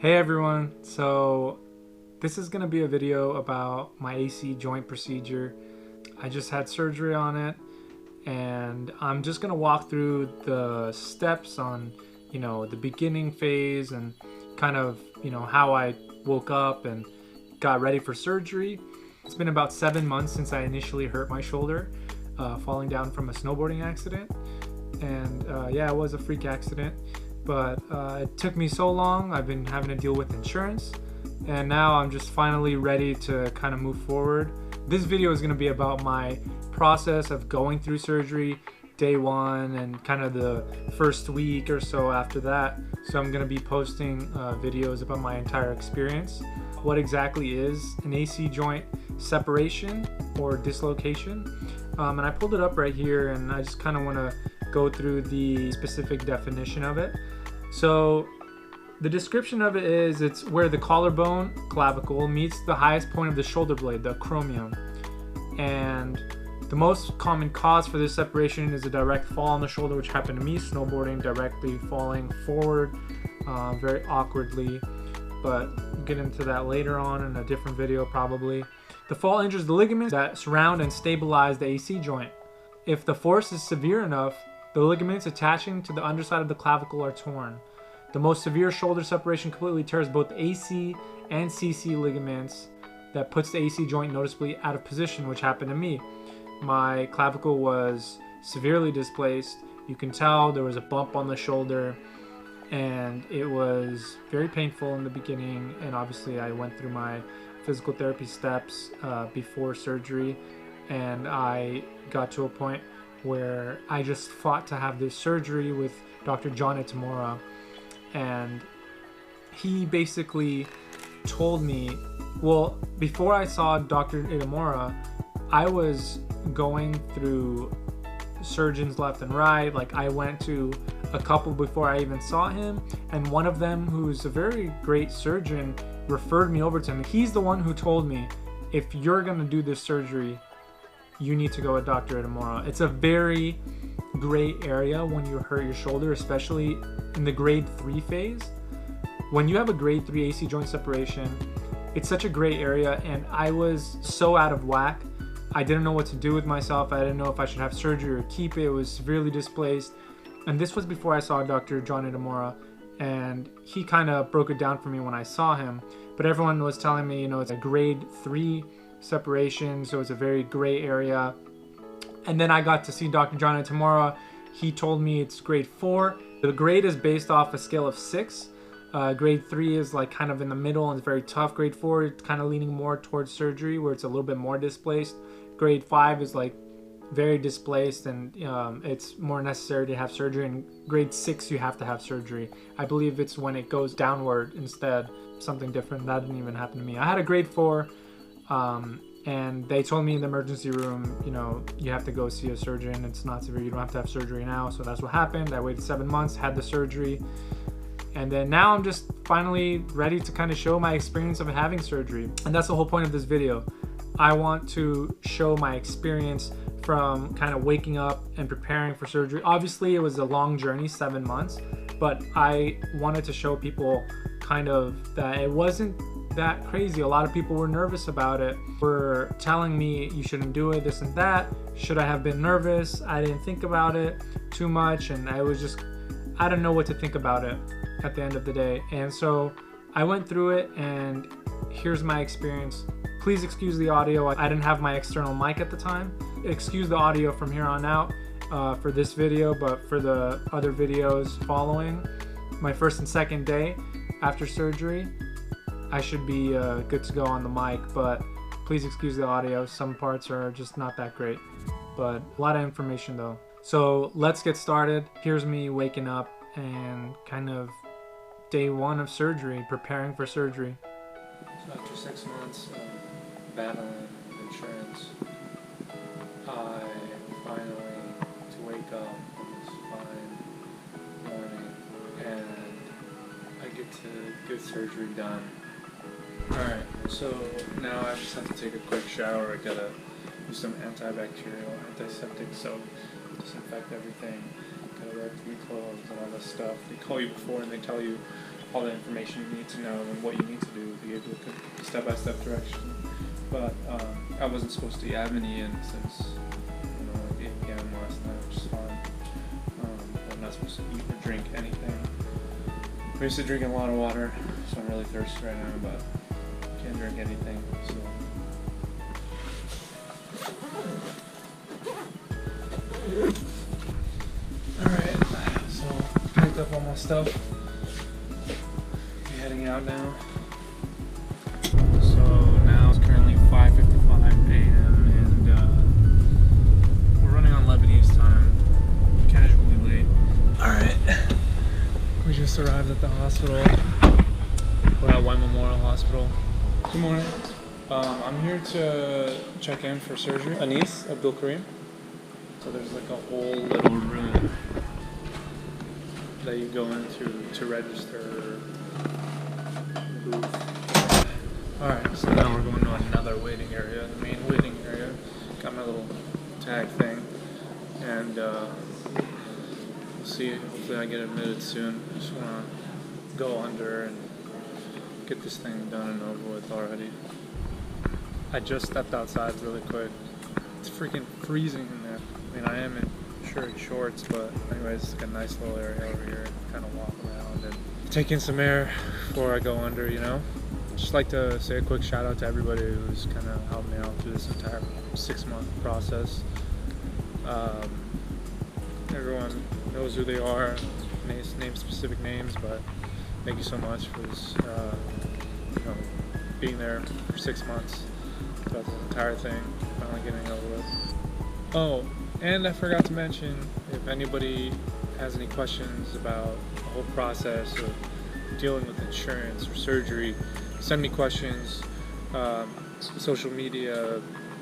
Hey everyone, so this is going to be a video about my AC joint procedure. I just had surgery on it and I'm just going to walk through the steps on, the beginning phase and kind of, how I woke up and got ready for surgery. It's been about 7 months since I initially hurt my shoulder falling down from a snowboarding accident. And yeah, it was a freak accident. But it took me so long. I've been having to deal with insurance, and now I'm just finally ready to kind of move forward. This video is going to be about my process of going through surgery, day one, and kind of the first week or so after that. So I'm going to be posting videos about my entire experience. What exactly is an AC joint separation or dislocation? And I pulled it up right here, and I just kind of want to go through the specific definition of it. So the description of it is it's where the collarbone clavicle meets the highest point of the shoulder blade, the acromion. And the most common cause for this separation is a direct fall on the shoulder, which happened to me snowboarding, directly falling forward very awkwardly. But we'll get into that later on in a different video probably. The fall injures the ligaments that surround and stabilize the AC joint. If the force is severe enough, the ligaments attaching to the underside of the clavicle are torn. The most severe shoulder separation completely tears both AC and CC ligaments that puts the AC joint noticeably out of position, which happened to me. My clavicle was severely displaced. You can tell there was a bump on the shoulder, and it was very painful in the beginning, and obviously I went through my physical therapy steps before surgery, and I got to a point where I just fought to have this surgery with Dr. John Itamura, and he basically told me, well, before I saw Dr. Itamura, I was going through surgeons left and right. Like, I went to a couple before I even saw him, and one of them, who's a very great surgeon, referred me over to him. He's the one who told me, if you're gonna do this surgery, you need to go with Dr. Itamura. It's a very gray area when you hurt your shoulder, especially in the grade 3 phase. When you have a grade 3 AC joint separation, it's such a gray area, and I was so out of whack. I didn't know what to do with myself. I didn't know if I should have surgery or keep it. It was severely displaced. And this was before I saw Dr. John Itamura, and he kind of broke it down for me when I saw him. But everyone was telling me, it's a grade 3 separation, so it's a very gray area. And then I got to see Dr. John Itamura. He told me it's grade 4. The grade is based off a scale of 6. Grade 3 is like kind of in the middle and it's very tough. Grade 4 is kind of leaning more towards surgery, where it's a little bit more displaced. Grade 5 is like very displaced, and it's more necessary to have surgery. And grade 6 you have to have surgery. I believe it's when it goes downward instead, something different. That didn't even happen to me. I had a grade 4. And they told me in the emergency room, you have to go see a surgeon. It's not severe. You don't have to have surgery now. So that's what happened. I waited 7 months, had the surgery. And then now I'm just finally ready to kind of show my experience of having surgery. And that's the whole point of this video. I want to show my experience from kind of waking up and preparing for surgery. Obviously, it was a long journey, 7 months. But I wanted to show people kind of that it wasn't that crazy. A lot of people were nervous about it, were telling me you shouldn't do it, this and that. Should I have been nervous? I didn't think about it too much, and I didn't know what to think about it at the end of the day. And so I went through it, and here's my experience. Please excuse the audio. I didn't have my external mic at the time. Excuse the audio from here on out for this video, but for the other videos following, my first and second day after surgery, I should be good to go on the mic, but please excuse the audio. Some parts are just not that great, but a lot of information though. So let's get started. Here's me waking up and kind of day 1 of surgery, preparing for surgery. So after 6 months of battling insurance, I finally to wake up on this fine morning, and I get to get surgery done. Alright, so now I just have to take a quick shower. I gotta do some antibacterial, antiseptic soap, disinfect everything, gotta wear clean clothes and all this stuff. They call you before and they tell you all the information you need to know and what you need to do to give you a step-by-step direction. But I wasn't supposed to have any in since 8 p.m. last night, which is fine. I'm not supposed to eat or drink anything. I'm used to drinking a lot of water, so I'm really thirsty right now, but can't drink anything. So. Alright, so picked up all my stuff. Be heading out now. So now it's currently 5:55 a.m. and we're running on Lebanese time, casually late. Alright, we just arrived at the hospital. We're at White Memorial Hospital. Good morning. I'm here to check in for surgery. Anis, Abdul-Karim. So there's like a whole little room that you go into to register booth. Alright, so now we're going to another waiting area, the main waiting area. Got my little tag thing, and we'll see. Hopefully I get admitted soon. Just want to go under and get this thing done and over with already. I just stepped outside really quick. It's freaking freezing in there. I mean, I am in shirt and shorts, but anyways, it's like a nice little area over here. Kind of walk around and take in some air before I go under, you know? Just like to say a quick shout out to everybody who's kind of helped me out through this entire 6-month process. Everyone knows who they are, name specific names, but thank you so much for this, being there for 6 months throughout this entire thing, finally getting it over with. Oh, and I forgot to mention, if anybody has any questions about the whole process of dealing with insurance or surgery, send me questions, social media,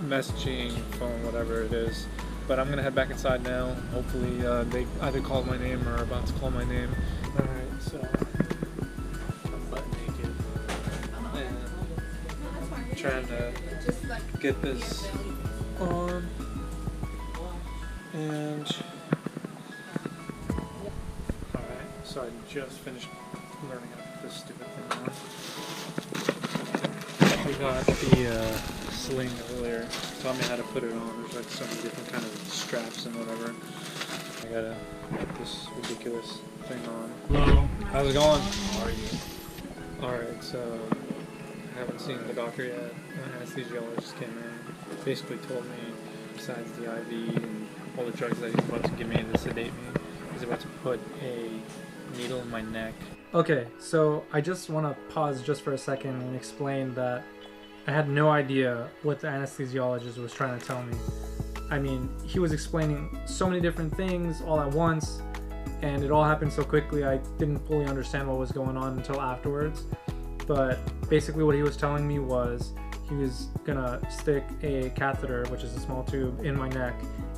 messaging, phone, whatever it is. But I'm gonna head back inside now. Hopefully they either called my name or are about to call my name. Alright, so I'm butt naked and trying to get this on. And alright, so I just finished learning how to put this stupid thing on. We got the sling earlier. Taught me how to put it on. There's like so many different kind of straps and whatever. I gotta put this ridiculous thing on. Hello. How's it going? How are you? Alright, so I haven't seen the doctor yet. An anesthesiologist came in. Basically told me, besides the IV and all the drugs that he's about to give me to sedate me, he's about to put a needle in my neck. Okay, so I just want to pause just for a second and explain that I had no idea what the anesthesiologist was trying to tell me. I mean, he was explaining so many different things all at once, and it all happened so quickly I didn't fully understand what was going on until afterwards. But basically what he was telling me was he was gonna stick a catheter, which is a small tube, in my neck,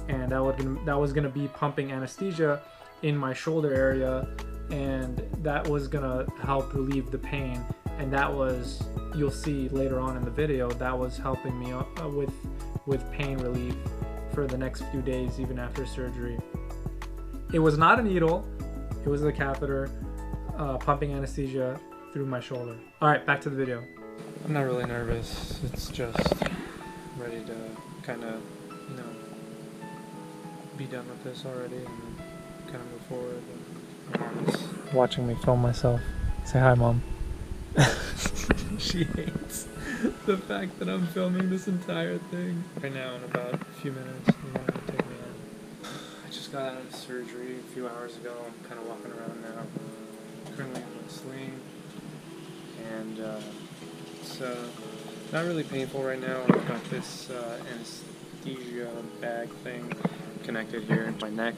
and that was gonna be pumping anesthesia in my shoulder area, and that was gonna help relieve the pain. And that was, you'll see later on in the video, that was helping me with pain relief for the next few days, even after surgery. It was not a needle, it was a catheter pumping anesthesia through my shoulder. All right, back to the video. I'm not really nervous, it's just ready to kind of, be done with this already and kind of move forward. And my mom is watching me film myself. Say hi, Mom. She hates the fact that I'm filming this entire thing. Right now, in about a few minutes, you want to take me in. I just got out of surgery a few hours ago. I'm kind of walking around now. Currently in a sling, and it's not really painful right now. I've got this anesthesia bag thing connected here in my neck,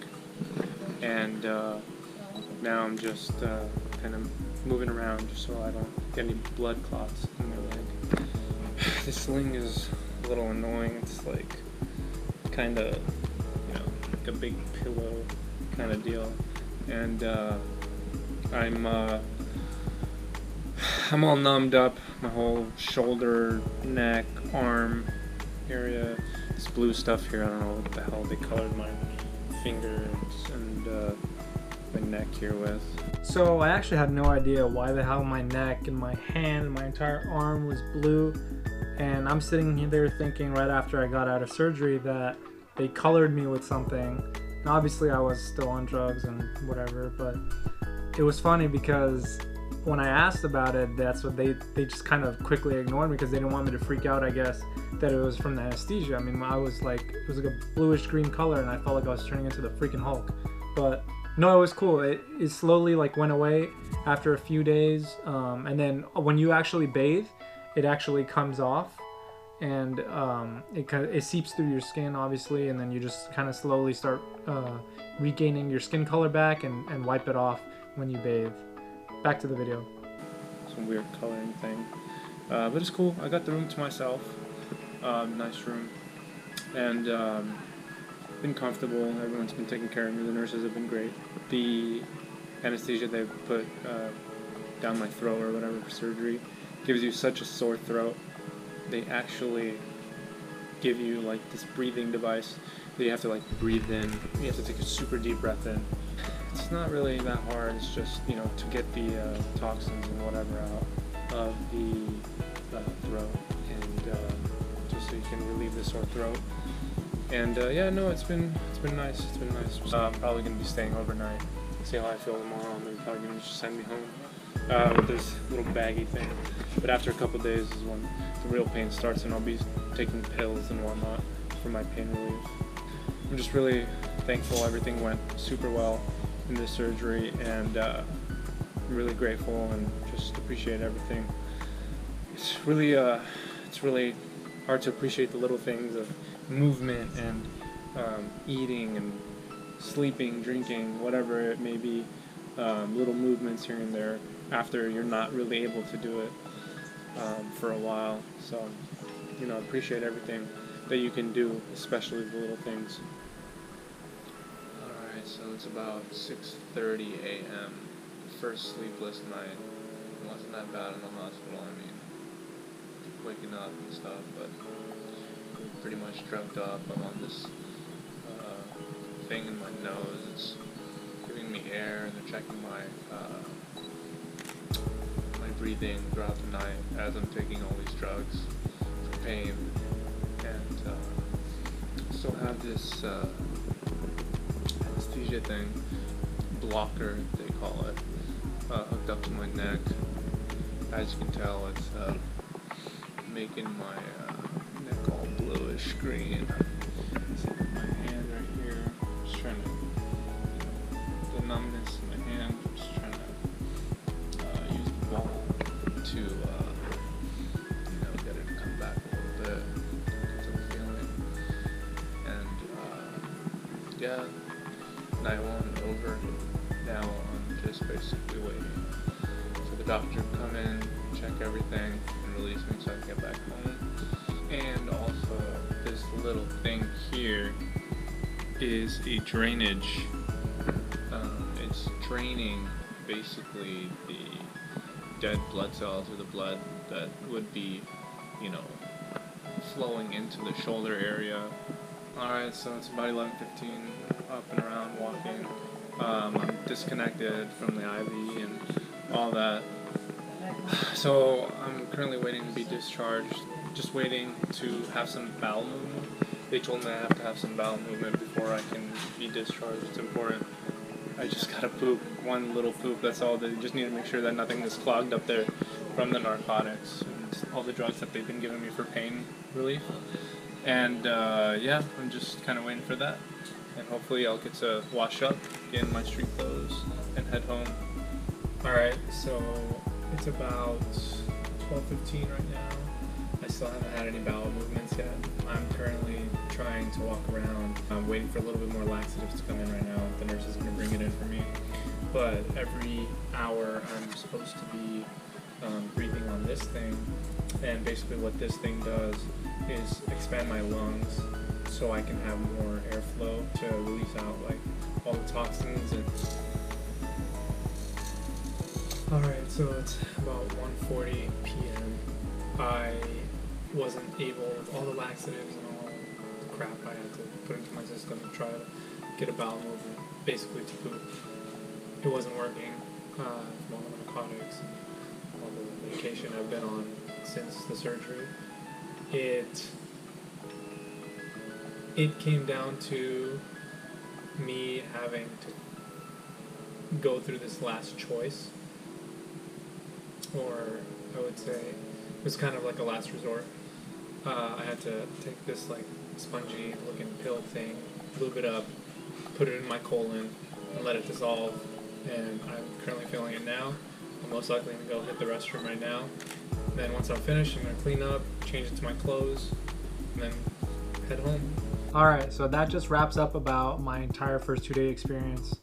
and now I'm just kind of moving around just so I don't get any blood clots in my leg. This sling is a little annoying. It's like kind of, like a big pillow kind of deal, and I'm all numbed up. My whole shoulder, neck, arm area. This blue stuff here, I don't know what the hell they colored my fingers and my neck here with. So I actually had no idea why the hell my neck and my hand and my entire arm was blue, and I'm sitting there thinking right after I got out of surgery that they colored me with something. And obviously I was still on drugs and whatever, but it was funny because when I asked about it, that's what they just kind of quickly ignored me because they didn't want me to freak out, I guess, that it was from the anesthesia. I mean, I was like, it was like a bluish green color and I felt like I was turning into the freaking Hulk. But no, it was cool. It slowly like went away after a few days, and then when you actually bathe, it actually comes off, and it seeps through your skin, obviously, and then you just kind of slowly start regaining your skin color back and wipe it off when you bathe. Back to the video. Some weird coloring thing, but it's cool. I got the room to myself. Nice room, and been comfortable. Everyone's been taking care of me. The nurses have been great. The anesthesia they put down my throat or whatever for surgery gives you such a sore throat. They actually give you like this breathing device that you have to like breathe in. You have to take a super deep breath in. It's not really that hard. It's just, you know, to get the toxins and whatever out of the throat, and just so you can relieve the sore throat. And yeah, no, it's been nice. It's been nice. I'm probably gonna be staying overnight. See how I feel tomorrow. And they're probably gonna just send me home with this little baggy thing. But after a couple of days is when the real pain starts, and I'll be taking pills and whatnot for my pain relief. I'm just really thankful everything went super well in this surgery, and I'm really grateful and just appreciate everything. It's really hard to appreciate the little things of movement and eating and sleeping, drinking, whatever it may be, little movements here and there after you're not really able to do it for a while. So, you know, appreciate everything that you can do, especially the little things. Alright, so it's about 6:30 a.m. First sleepless night. It wasn't that bad in the hospital. I mean, waking up and stuff, but pretty much drugged up. I'm on this thing in my nose. It's giving me air, and they're checking my my breathing throughout the night as I'm taking all these drugs for pain. And still have this anesthesia thing, blocker they call it, hooked up to my neck. As you can tell, it's making my neck all bluish green. See my hand right here. Just trying to, the numbness in my hand. Just trying to use the ball to, get it to come back a little bit. Get some feeling. And yeah, night one over. Now I'm just basically waiting for the doctor to come in, check everything, and release me so I can get back home. And also, this little thing here is a drainage. It's draining basically the dead blood cells, or the blood that would be, flowing into the shoulder area. Alright, so it's about 11:15, up and around, walking. I'm disconnected from the IV and all that. So I'm currently waiting to be discharged, just waiting to have some bowel movement. They told me I have to have some bowel movement before I can be discharged. It's important. I just gotta poop, one little poop, that's all. They just need to make sure that nothing is clogged up there from the narcotics and all the drugs that they've been giving me for pain relief. And yeah, I'm just kind of waiting for that. And hopefully I'll get to wash up, get in my street clothes, and head home. Alright, so it's about 12:15 right now. I still haven't had any bowel movements yet. I'm currently trying to walk around. I'm waiting for a little bit more laxatives to come in right now. The nurse is going to bring it in for me. But every hour I'm supposed to be breathing on this thing. And basically what this thing does is expand my lungs so I can have more airflow to release out like all the toxins. And alright, so it's about 1:40 p.m. I wasn't able, with all the laxatives and all the crap I had to put into my system to try to get a bowel movement, basically to poop. it wasn't working from all the narcotics and all the medication I've been on since the surgery. It came down to me having to go through this last choice, or I would say it was kind of like a last resort. I had to take this like spongy looking pill thing, lube it up, put it in my colon, and let it dissolve. And I'm currently feeling it now. I'm most likely going to go hit the restroom right now. And then once I'm finished, I'm going to clean up, change into my clothes, and then head home. Alright, so that just wraps up about my entire first 2-day experience.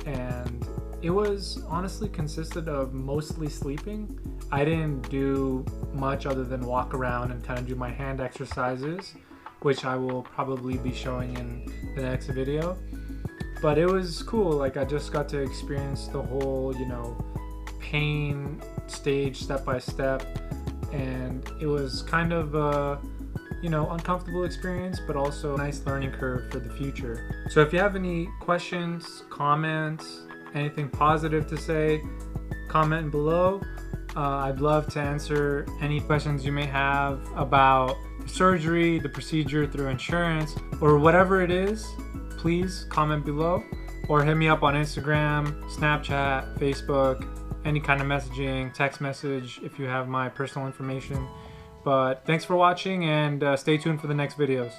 And it was honestly consisted of mostly sleeping. I didn't do much other than walk around and kind of do my hand exercises, which I will probably be showing in the next video. But it was cool. Like, I just got to experience the whole, pain stage step by step, and it was kind of a uncomfortable experience, but also a nice learning curve for the future. So if you have any questions, comments, anything positive to say, comment below. I'd love to answer any questions you may have about the surgery, the procedure through insurance, or whatever it is. Please comment below, or hit me up on Instagram, Snapchat, Facebook, any kind of messaging, text message if you have my personal information. But thanks for watching, and stay tuned for the next videos.